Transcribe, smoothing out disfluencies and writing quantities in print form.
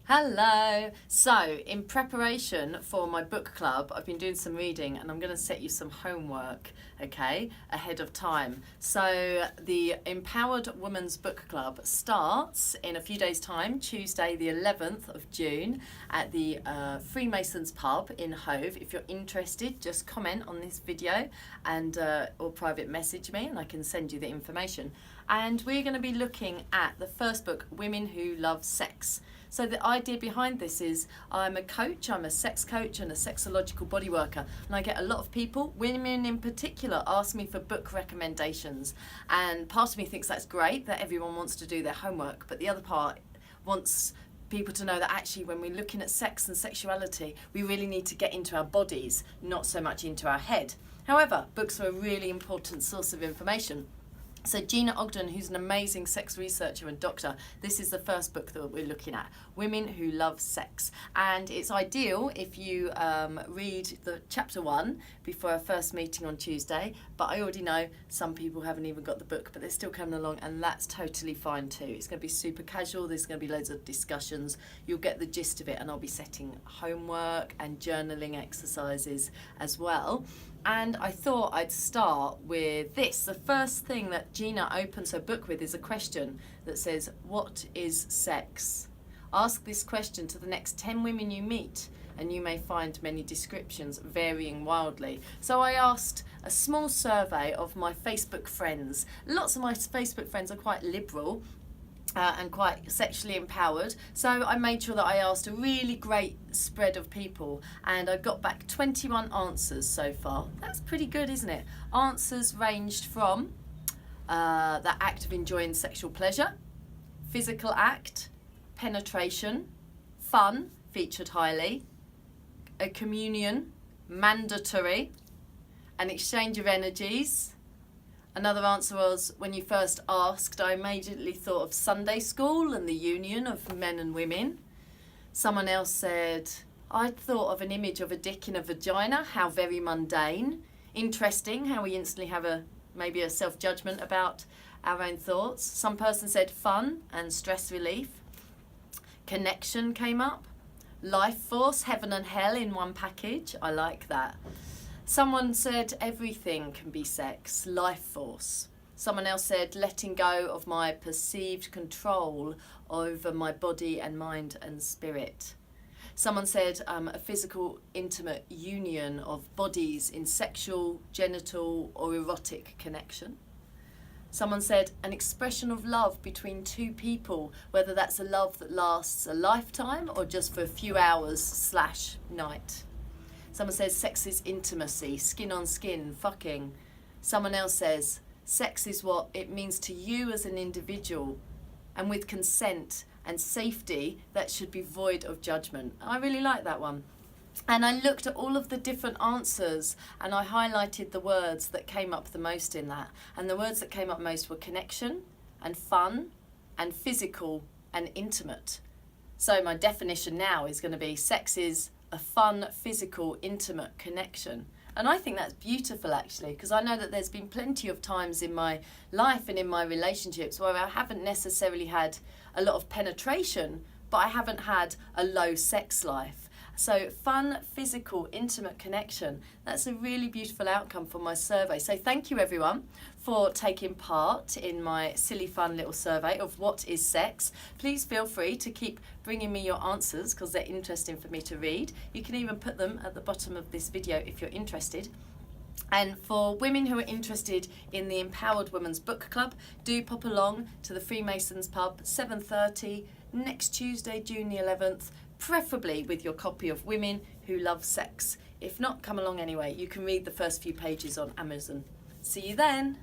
Hello! So, in preparation for my book club, I've been doing some reading and I'm going to set you some homework, okay, ahead of time. So, the Empowered Women's Book Club starts in a few days' time, Tuesday the 11th of June at the Freemasons pub in Hove. If you're interested, just comment on this video and or private message me and I can send you the information. And we're going to be looking at the first book, Women Who Love Sex. So the idea behind this is I'm a coach, I'm a sex coach and a sexological body worker, and I get a lot of people, women in particular, ask me for book recommendations, and part of me thinks that's great that everyone wants to do their homework, but the other part wants people to know that actually when we're looking at sex and sexuality, we really need to get into our bodies, not so much into our head. However, books are a really important source of information. So Gina Ogden, who's an amazing sex researcher and doctor, this is the first book that we're looking at, Women Who Love Sex. And it's ideal if you read the chapter 1 before our first meeting on Tuesday, but I already know some people haven't even got the book, but they're still coming along, and that's totally fine too. It's going to be super casual, there's going to be loads of discussions, you'll get the gist of it, and I'll be setting homework and journaling exercises as well. And I thought I'd start with this. The first thing that Gina opens her book with is a question that says, what is sex? Ask this question to the next 10 women you meet and you may find many descriptions varying wildly. So I asked a small survey of my Facebook friends. Lots of my Facebook friends are quite liberal and quite sexually empowered, so I made sure that I asked a really great spread of people, and I got back 21 answers so far. That's pretty good, isn't it? Answers ranged from the act of enjoying sexual pleasure, physical act, penetration, fun featured highly, a communion, mandatory, an exchange of energies. Another answer was, when you first asked, I immediately thought of Sunday school and the union of men and women. Someone else said, I thought of an image of a dick in a vagina, how very mundane. Interesting how we instantly have maybe a self-judgment about our own thoughts. Some person said fun and stress relief. Connection came up. Life force, heaven and hell in one package. I like that. Someone said everything can be sex, life force. Someone else said letting go of my perceived control over my body and mind and spirit. Someone said a physical, intimate union of bodies in sexual, genital or erotic connection. Someone said an expression of love between two people, whether that's a love that lasts a lifetime or just for a few hours / night. Someone says sex is intimacy, skin on skin, fucking. Someone else says sex is what it means to you as an individual, and with consent and safety that should be void of judgment. I really like that one. And I looked at all of the different answers and I highlighted the words that came up the most in that. And the words that came up most were connection and fun and physical and intimate. So my definition now is going to be sex is a fun, physical, intimate connection. And I think that's beautiful actually, because I know that there's been plenty of times in my life and in my relationships where I haven't necessarily had a lot of penetration, but I haven't had a low sex life. So fun, physical, intimate connection. That's a really beautiful outcome for my survey. So thank you everyone for taking part in my silly fun little survey of what is sex. Please feel free to keep bringing me your answers because they're interesting for me to read. You can even put them at the bottom of this video if you're interested. And for women who are interested in the Empowered Women's Book Club, do pop along to the Freemasons pub, 7:30 next Tuesday, June the 11th, preferably with your copy of Women Who Love Sex. If not, come along anyway. You can read the first few pages on Amazon. See you then.